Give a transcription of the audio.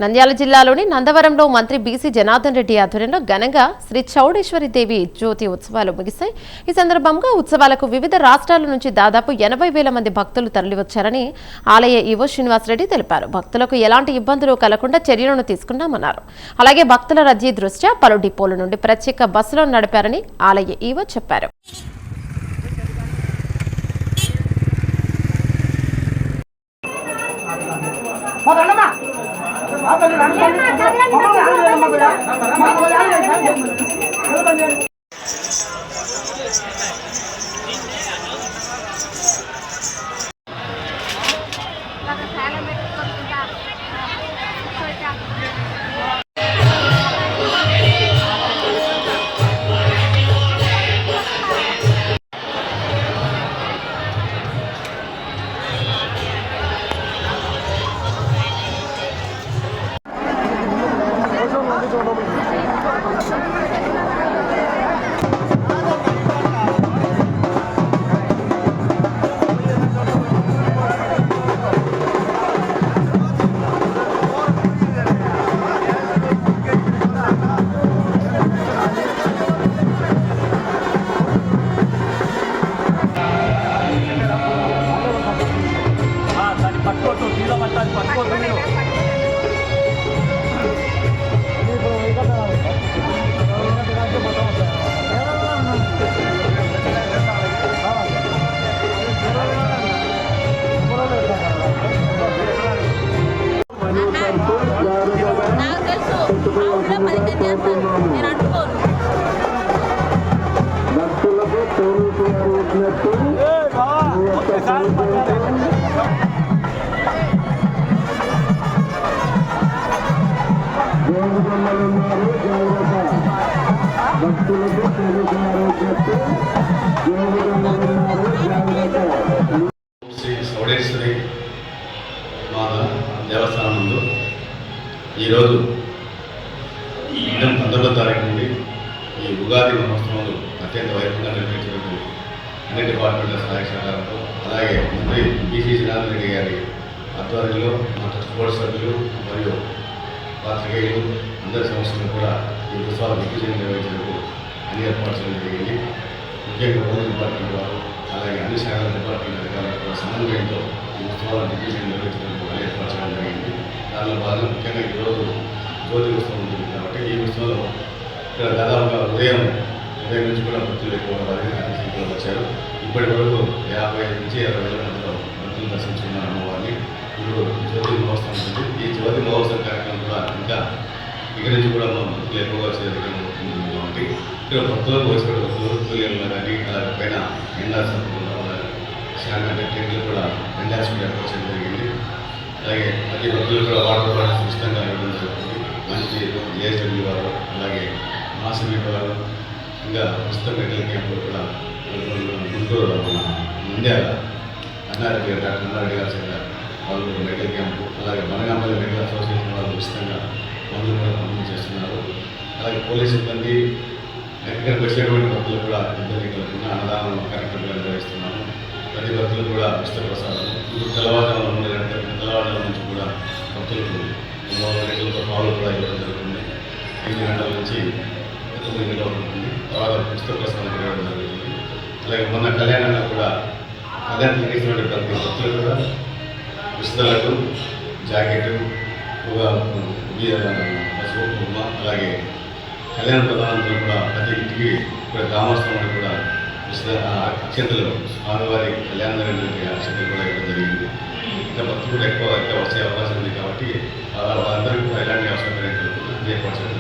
నంద్యాల జిల్లాలోని నందవరంలో మంత్రి బీసీ జనార్దన్ రెడ్డి ఆధ్వర్యంలో ఘనంగా శ్రీ చౌడేశ్వరి దేవి జ్యోతి ఉత్సవాలు ముగిశాయి. ఈ సందర్భంగా ఉత్సవాలకు వివిధ రాష్ట్రాల నుంచి దాదాపు 80,000 మంది భక్తులు తరలివచ్చారని ఆలయ ఈవో శ్రీనివాసరెడ్డి తెలిపారు. భక్తులకు ఎలాంటి ఇబ్బందులు కలగకుండా చర్యలను తీసుకున్నామన్నారు. అలాగే భక్తుల రద్దీ దృష్ట్యా పలు డిపోల నుండి ప్రత్యేక బస్సులను నడిపారని ఆలయ ఈవో చెప్పారు. శ్రీ చౌడేశ్వరి మాత దేవస్థానం ముందు ఈరోజు 19వ తారీఖు నుండి ఈ ఉగాది మహోత్సవాలు అత్యంత వైభవంగా నిర్వహించడానికి అన్ని డిపార్ట్మెంట్ల సహాయ సహకారంతో అలాగే మంత్రి బీసీ జనార్దన్ రెడ్డి గారి ఆధ్వర్యంలో మా ట్రస్ట్ బోర్డు సభ్యులు మరియు పాత్రికేయులు అందరి సమస్యలు కూడా ఈ ఉత్సవాలు దిగ్విజయం నిర్వహించేందుకు అన్ని ఏర్పాటు చేయడం జరిగింది. ముఖ్యంగా పోలీస్ డిపార్ట్మెంట్ వారు అలాగే అన్ని శాఖల డిపార్ట్మెంట్ అధికారులు కూడా సమన్వయంతో ఈ ఉత్సవాలను దిగ్విజయం నిర్వహించేందుకు అన్ని ఏర్పాటు చేయడం జరిగింది. దానిలో భాగంగా ముఖ్యంగా ఈరోజు జ్యోతి ఉత్సవం ఉంటుంది కాబట్టి ఈ ఉత్సవంలో ఇక్కడ దాదాపుగా ఉదయం నుంచి కూడా భక్తులు ఎక్కువ అతిథులు వచ్చారు. ఇప్పటి వరకు 50 నుంచి 60,000 మందిలో భక్తులు దర్శించుకున్నారు అమ్మవారిని. ఇప్పుడు జ్యోతి మహోత్సవం ఉంటుంది. ఈ జ్యోతి మహోత్సవం కార్యక్రమం కూడా ఇంకా ఇక్కడి నుంచి కూడా మా భక్తులు ఎక్కువగా చేరుతుంది కాబట్టి ఇక్కడ భక్తులకు వయసుపడే భక్తులు కూలీలు కానీ అలాగే పైన ఎండాల్స్ శాంతి టెంట్లు కూడా ఎండాల్స్ ఏర్పాటు చేయడం జరిగింది. అలాగే ప్రతి భక్తులు కూడా వాటర్ బాటిల్స్ ఉచితంగా ఇవ్వడం జరుగుతుంది. మంచి ఏఎస్డబ్ల్యూ వారు అలాగే మాసమీట్ వారు ఇంకా ఉచిత మెడికల్ క్యాంపులు కూడా గుంటూరు మన నంద్యాల అన్నారెడ్డి గారు డాక్టర్ అన్నారెడ్డి గారు చేత వాళ్ళు మెడికల్ క్యాంపు అలాగే బనగాంపల్లి మెడికల్ అసోసియేషన్ వాళ్ళు ఉచితంగా మందులు కూడా పంపిణీ చేస్తున్నారు. అలాగే పోలీస్ సిబ్బంది ఇక్కడికి వచ్చేటువంటి భక్తులు కూడా ఇబ్బంది కలగకుండా అన్నదానం కార్యక్రమాలు నిర్వహిస్తున్నాము. ప్రతి భక్తులు కూడా ఉచిత ప్రసాదం ఇప్పుడు తెల్లవారుజామున 2 గంటల తెల్లవారుజాము నుంచి కూడా భక్తులకు 3 గంటలతో పాలు కూడా ఇవ్వడం జరుగుతుంది. 8 గంటల నుంచి 9 గంటల ఉంటుంది. తర్వాత ఉచిత ప్రసాదం ఇవ్వడం జరుగుతుంది. అలాగే మొన్న కళ్యాణంలో కూడా కళ్యాణం చేసినటువంటి ప్రతి భక్తులు కూడా ఉచిత లడ్డు జాకెట్ బస్సు అలాగే కళ్యాణ ప్రధానంతో కూడా ప్రతి ఇంటికి ఇక్కడ గ్రామస్థంలో కూడా అక్షంతలు స్వామివారి కళ్యాణ అక్షంతలు కూడా ఇవ్వడం జరిగింది. ఇంకా భక్తులు కూడా ఎక్కువ వచ్చే అవకాశం ఉంది కాబట్టి వాళ్ళందరికీ కూడా ఎలాంటి అవసరం ఏర్పరచడం